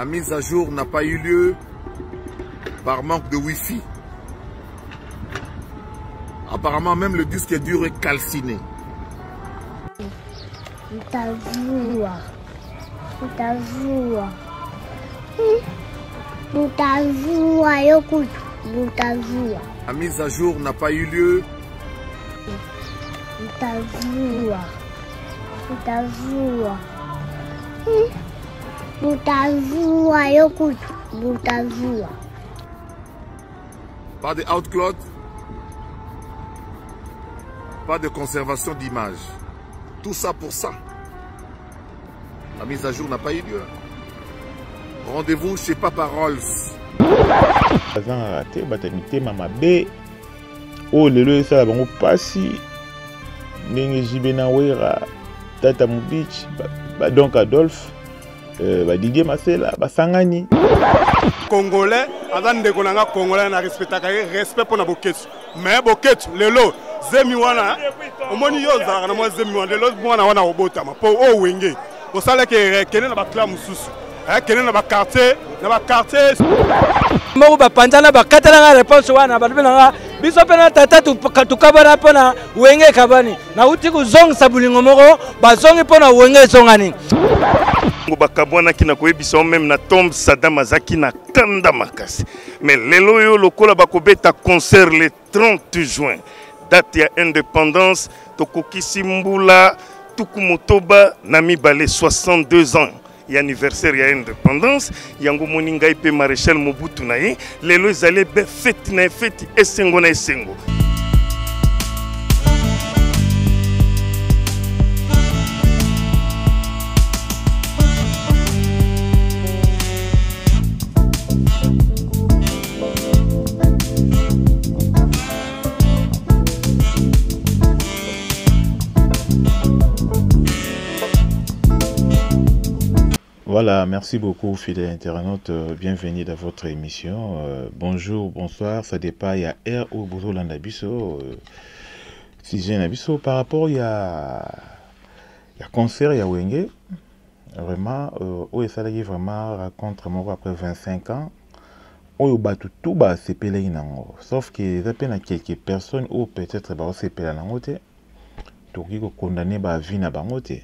La mise à jour n'a pas eu lieu par manque de Wi-Fi. Apparemment, même le disque dur est calciné. La mise à jour n'a pas eu lieu. Pas de outcloud, pas de conservation d'image. Tout ça pour ça. La mise à jour n'a pas eu lieu. Rendez-vous chez Papa Rolls. Oh, lelo ça bango pasi ndenge jibena wera tata mubich donc Adolphe Didier Masela basangani Congolais azan ndeko nanga Congolais na respectaka respect pour na boketu mais boketu lelo zemi wana omoni yo za na mwa zemi wana lelo mwana wana obota ma po o wenge osala ke kene na ba clan mususu kene na ba quartier Mo ba panzana ba katala réponse wana ba bina biso pena tata tukabana pona wenge kabani na uti ku zong sabulingo moko ba zongi pona wenge zongani bakabwana kina koyebisa même na tombe Saddam Azaki na kanda makasi mais lelo yo lokola bakobeta concert le 30 juin date ya indépendance tokokisi mbula tukumotoba na mibale 62 ans et anniversaire ya indépendance yango moninga ipe maréchal Mobutu na ye lelo ezale be fête na fête esengo na esengo. Voilà, merci beaucoup fidèles internautes, bienvenue dans votre émission. Bonjour, bonsoir, ça dépend, il y a R ou Bozo Landabiso. Si j'ai un abisso par rapport, il y a concert, il y a Wenge. Vraiment, où est ça qui vraiment raconte moi après 25 ans. Où il y tout bas, c'est pelé nango. Sauf que il y a quelques personnes où peut-être c'est pelé nangote. Donc il faut condamner à vie na bangote.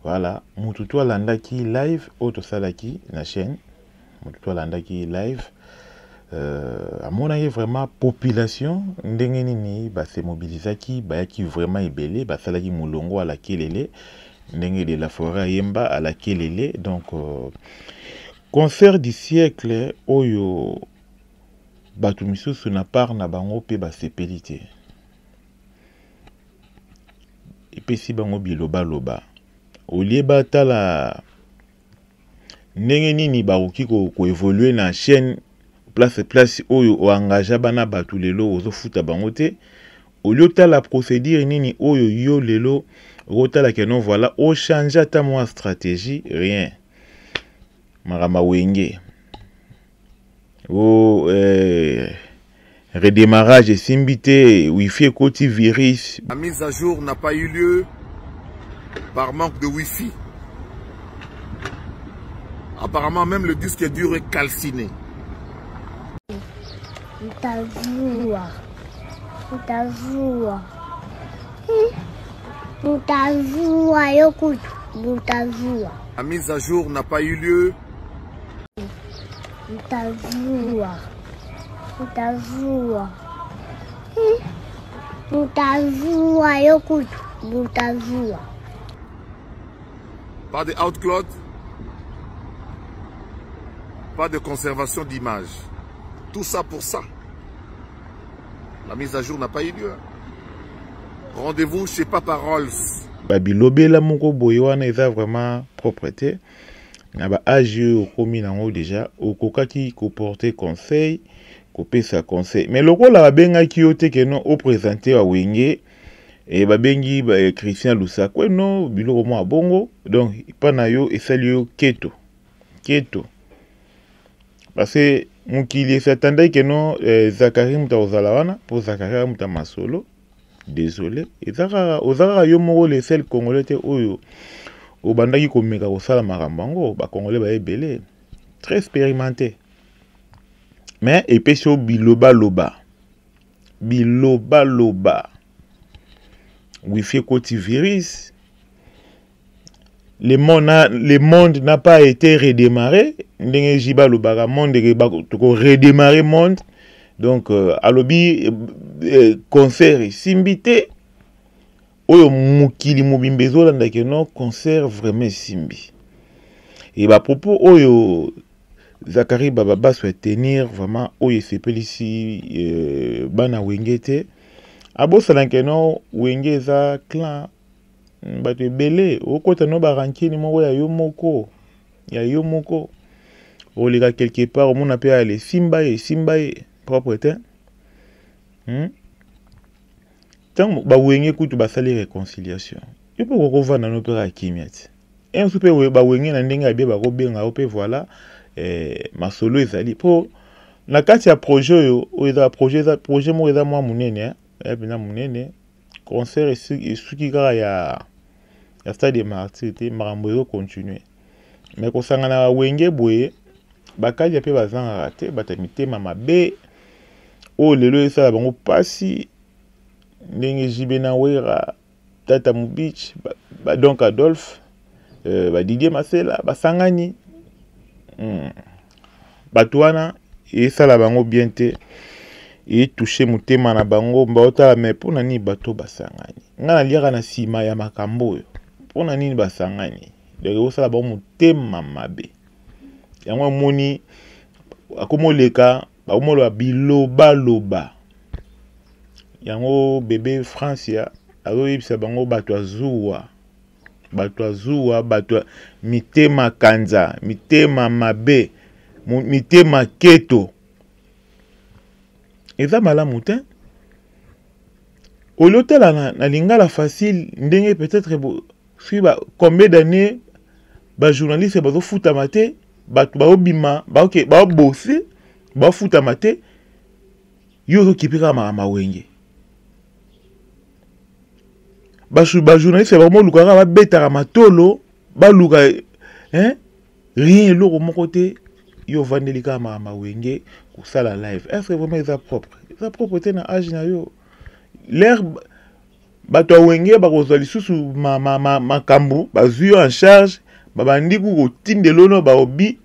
Voilà, Mututu Landaki live, auto salaki na chaîne. Mututu Landaki live. À mon avis, vraiment, population, ndengeni ba se mobilisaki, ba qui vraiment ebelé, ba salaki mulongo à la kelele, ndenge de la forêt yemba à la kelele. Donc, concert du siècle, oyo batumisu na part na bango pe ba sepelité. Et puis si bango biloba loba. Au lieu batala ndenge nini baruki ko évoluer na chaîne place oyo o engagea bana batu lelo ozo futa bango te au lieu ta la procédure nini oyo yo lelo rotala que non voilà o changer ta moi stratégie rien marama wenge o redémarrage simbité wifi koti virus. La mise à jour n'a pas eu lieu par manque de Wi-Fi. Apparemment, même le disque dur est calciné. La mise à jour n'a pas eu lieu. Pas de outcloud, pas de conservation d'image. Tout ça pour ça. La mise à jour n'a pas eu lieu. Rendez-vous chez Papa Rolls. Babilobe la moko boywana eza vraiment propreté. Na ba age okomi nango déjà okokaki ko porter conseil, ko pesa conseil. Mais lokola babenga ki yote ke non au présenter wa wenge et babengi Christian Lusakwe no biloko mo abongo donc pana yo esali yo keto parce que mukili s'attendait que non Zakari muta ozala wana pour Zakari muta masolo désolé et Zakara yo moko le seul congolais oyo au bandaki komeka kosala makambo yango ba congolais ba ebele très expérimenté mais epesi o biloba loba wifi koti virus. Le monde n'a pas été redémarré. Ndenge jiba lobaka monde to redémarrer monde. Donc alobi concert simbité oyo mukili mobimbezo landa ke no concert vraiment simbi. Et ba propos oyo Zakari Bababa souhaite tenir vraiment oyo sepeli si bana wengete abo salanke no wenge za clan bato ebele okota no barankini moko ya yo moko oleka quelque part omona pe ale simba ye propre te tant ba wenge kutu basali réconciliation yo pe kokovana no pe akimia ti en soupe ba wenge na ndenge abie ba ko benga o pe voilà masolo ezali po na kati ya projet yo eza projet mo eza mwa munene bina munene concert esuki kaka ya stade martyr te makambo ezo continuer mais kosangana wenge boye bakali pe bazanga te bata mitema mabe o lelo esala bango pasi ndenge jibe na wera tata mubich donc Adolphe Didier Masela basangani Batouana et ça bango bien te et toucher mutema na bango mbaota mais pona ni bato basangani ngana liaka na sima ya makambo pona nini basangani de sala bango mutema mabe yango moni akomoleka bakomolo biloba loba yango bébé Francia azoyebisa bango bato azuwa bato mitema kanza mitema mabe mitema keto eza malamu te olotala na lingala facile ndenge peut-être si ba combien d'années ba journaliste bazo futama te bato baobima baobose bafutama te yo okipika ma wenge ba journaliste ba mo lukaka ba betaka matolo ba luka rien loko moko te yo vandelika ma wenge kusala live. Est-ce que vraiment ils propre? Ils propre te na âge na yo. L'air bato wenge ba kozali susu makambo bazui en charge ba bandi ku kotindelo no ba obi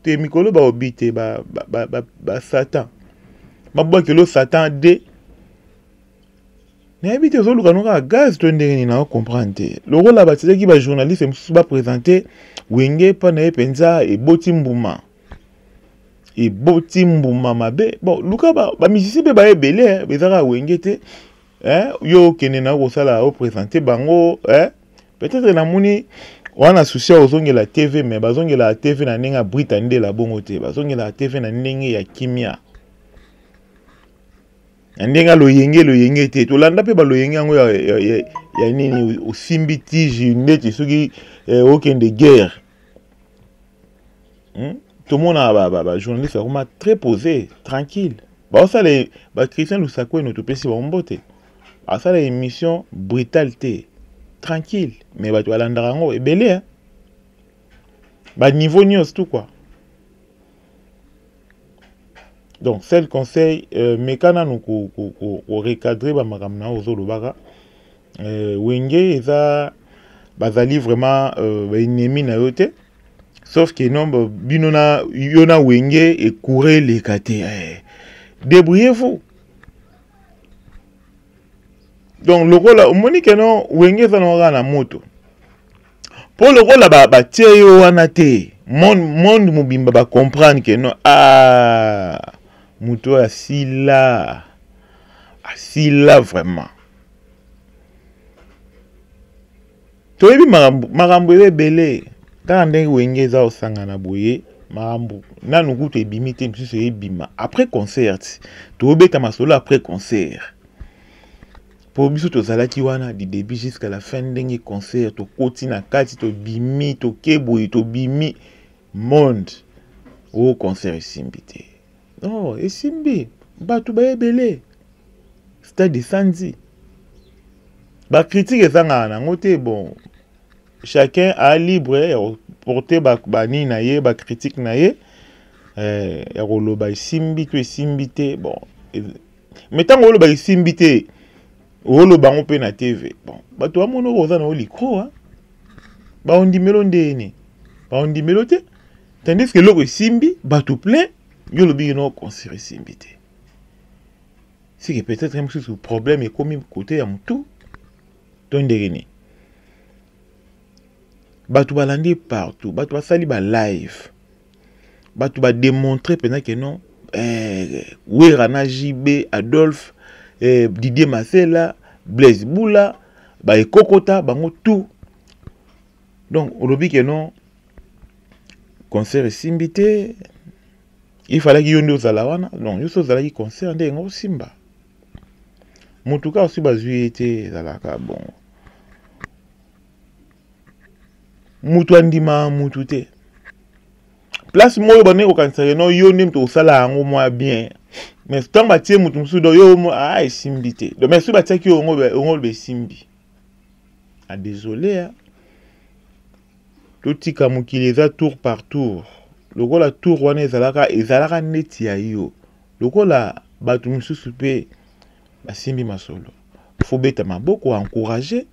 te mikolo ba obi te ba Satan. Ba kelo Satan de na habite zo luka no ka gaz to ndenge ni na comprendre. Le rôle la batise ki ba journaliste musu ba présenter wenge pa na epenza e boti mbuma. Et boti mbuma mabe bon luka ba musicien be ba ebele bezaka wenge te yo kene na ko sala o présenter bango peut-être na moni wana souci ozongela TV mais bazongela TV na ninga Britannia la bongo te bazongela TV na ndenge ya kimia ndenga loyenge te to landa pe ba loyenge yango ya nini osimbi tiji ndeti soki okende guerre tout le monde a journaliste vraiment très posé, tranquille. Bah ça les Christian Lusako et notre PC vont botter. Ah ça les émission brutalité, tranquille. Mais bah tu vas l'andarango et belé hein. Bah niveau news tout quoi. Donc c'est le conseil mais quand nous recadrer bah makamna ozolo baka wenge eza bazali vraiment ennemi na yote. Sauf que non, binona yona wenge et courir les kate. Débrouillez-vous. Donc le rôle, on dit que non, wenge ça n'aura na moto. Pour le rôle là, bah tiens yo anate. Monde mobimba ba comprendre que non moto assis là vraiment. Toi bi marambo belé. Quand on wenge za osangana boye marambo nanu kutu ebimi te msusu ebima après concert to obeta masolo après concert pour biso to zalaki wana du début jusqu'à la fin ndenge concert to koti na kati to bimi to keboyi to bimi monde au concert esimbi te non esimbi bato ba ebele stade sanzi ba critique ezanga nango te bon chacun a libre porter bani na ye ba critique na ye ya koloba isimbi to isimbi te bon mais tant koloba isimbi te oloba ngo pe na TV bon bato amono koza na olikro hein ba ondimelo ndeni ba ondimelo te tandis que loko isimbi bato plein yo lobi no concert isimbi te c'est que peut-être un petit problème est comme côté à tout tondegeni bato balandi partout bato basali ba live bato ba démontrer pendant que non Werana JB Adolphe Didier Masela Blaise Boula ba Kokota bango tout donc on lobi que non concert simbité il fallait qu'il y ait une zalawana non yo so zalaki concert ndengo simba mutuka aussi bazui était zalaka bon mutu andima mutu te place moyo bane ko kansere no yo nem to sala ngo moi bien mais tant ba tie mutu musu do yo mo simbi te do mais su ba tie ki ngo be simbi désolé hein tout ka mukileza tour par tour lokola tour wana ezalaka neti ya yo lokola batu mususu pe basimbi masolo faut beta maboko encourager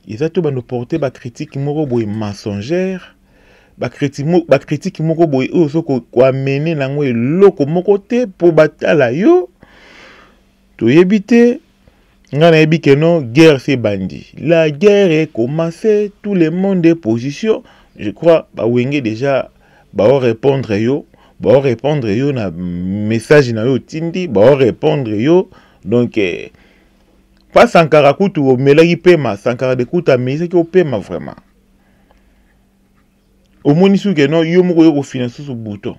ils ont tout bano porter ba critique moko boy mensongère ba critique moko boy oso ko amener nango eloko moko te pour batala yo to yebite ngana yebike non guerre c'est bandi la guerre est commencée tout le monde est position je crois ba wenge déjà ba répondre yo na message na yo tindi ba répondre yo donc pas Sankara Koutou au Melagi Pema, Sankara de Kouta, mais c'est au Pema vraiment. Au Monisu que non, Yomoko au finance sous bouton.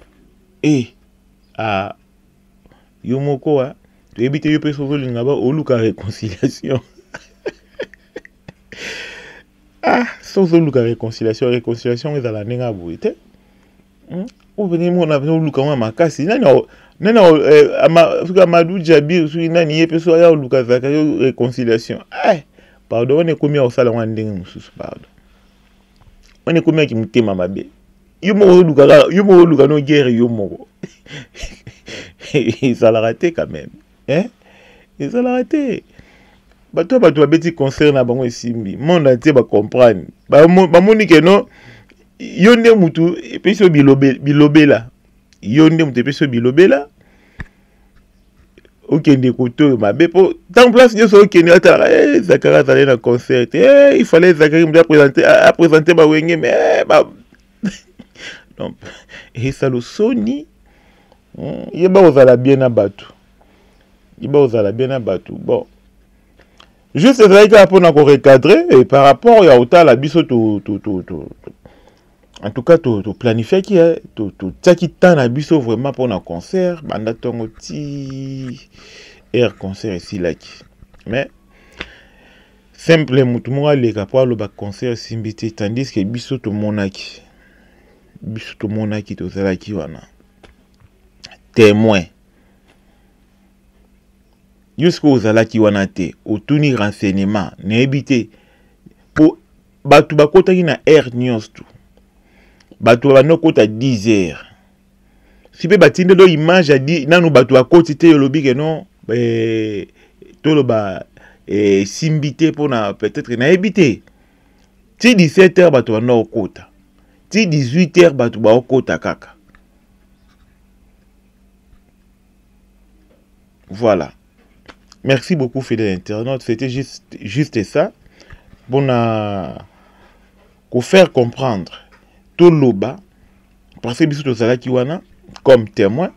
Yomoko, tu évites de payer sur le lingaba au Luka réconciliation. Sans Luka réconciliation est à la nenga bouite. Ou venez mon avenir au Luka Makasi, nana Amadou Djabir sur nani yepeso ya Luka Zakayo réconciliation. Pardon, on est commis au salon ndenge mususu pardon. On est commis ki mutema mabe. Yomo Luka no guerre yomo. Ils ont raté quand même. Ils ont raté. Bato beti concert na bango simbi. Monde entier ba comprendre. Ba moni ke non yonde mutu epeso bilobela. Yonde mutu epeso bilobela. Okende koto mabe po tant place yo so okende atala Zakara allait na concert. Il fallait Zakari me présenter ba wenge mais non et ça le soni yeba ozala bien na batu. Bon. Juste ça pour na ko recadrer et par rapport ya otala biso to en tout cas to planifier qui to tsaki tana biso vraiment pour un concert banda tongo ti air concert ici là mais simple mutu mo aleka pour le concert simbité tandis que biso to monaki to zalaki wana témoin jusqu'au zalaki wana te otuni renseignement na ebité pour batu bakota ki na air news tout bato ba no kota 10 heures si pe batinde do image a dit nanu bato akoti te lobi ke non tolo ba simbité pona peut-être na ebité ti 17 heures bato ba no kota ti 18 heures bato ba kota kaka voilà. Merci beaucoup fidèles internautes, c'était juste ça pour faire comprendre Toloba, parce que biso tozala kiwana comme témoin.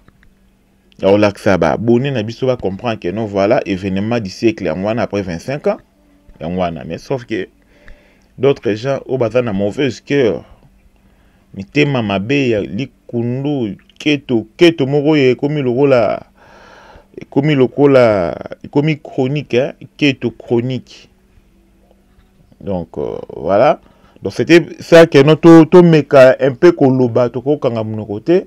Alors là que ça va abonner na biso va comprendre que non voilà événement du siècle en wana après 25 ans en wana mais sauf que d'autres gens au bazana mauvaise cœur mitema mabe ya likundu keto moko ye komi lokola komi chronique keto chronique donc voilà. Donc c'était ça que notre meka un peu koloba to ko kanga mon côté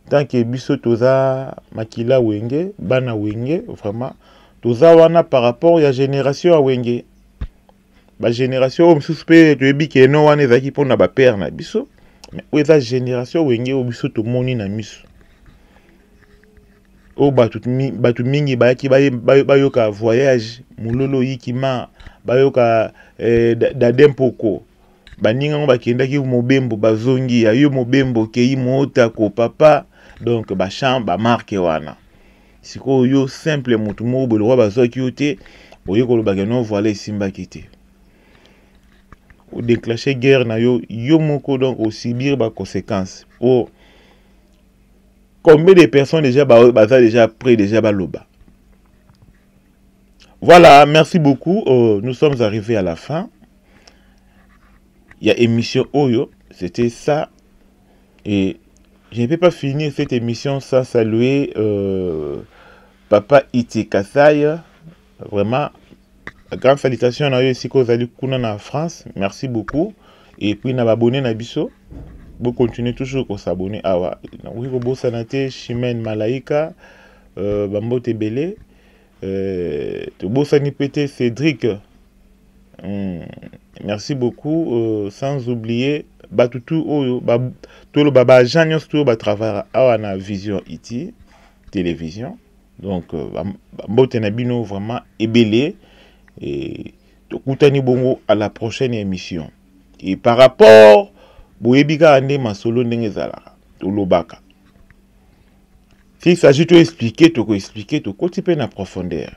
tant que biso toza makila wenge bana wenge vraiment toza wana par rapport à génération à wenge ba génération o misusu pe to ebi ke no wana ezaki pona ba père na biso mais o eza génération wenge o biso to moni na miso o batu mingi bayaki bayoka voyage mulolo yikima bayoka dadempoko baninga ngo bakendaki mobembo bazongi ya yo mobembo kei motako papa donc ba chambre ba marque wana siko yo simple mutu mo bolwa bazoki yote oyeko lobaka no voilà isimba kité ou déclencher guerre na yo moko donc au subir ba conséquences oh combien de personnes déjà baza déjà près déjà baloba. Voilà, merci beaucoup. Nous sommes arrivés à la fin. Il y a émission Oyo, c'était ça. Et je ne peux pas finir cette émission sans saluer Papa Iti Kasai. Vraiment, grande salutation à eux ici qu'aux allez en France. Merci beaucoup. Et puis, n'a abonné na biso. Vous continuez toujours à s'abonner. Ah ouais. Oui, vous sanate Chimène Malaika, Bambo Tebele, Tobo Sanipete Cédric. Merci beaucoup. Sans oublier Batutu Oyo, tout le Baba Janios tout le travail à la vision iti télévision. Donc Bambo Tenabino vraiment ébélé et Tokutani Bongo à la prochaine émission. Et par rapport Boyebika ande masolo ndenge ezalaka tolobaka. S'il s'agit de expliquer, to kotipe na profondeur.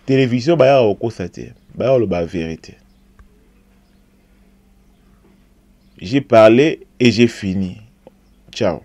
Télévision baya okosate, baya lo ba vérité. J'ai parlé et j'ai fini. Ciao.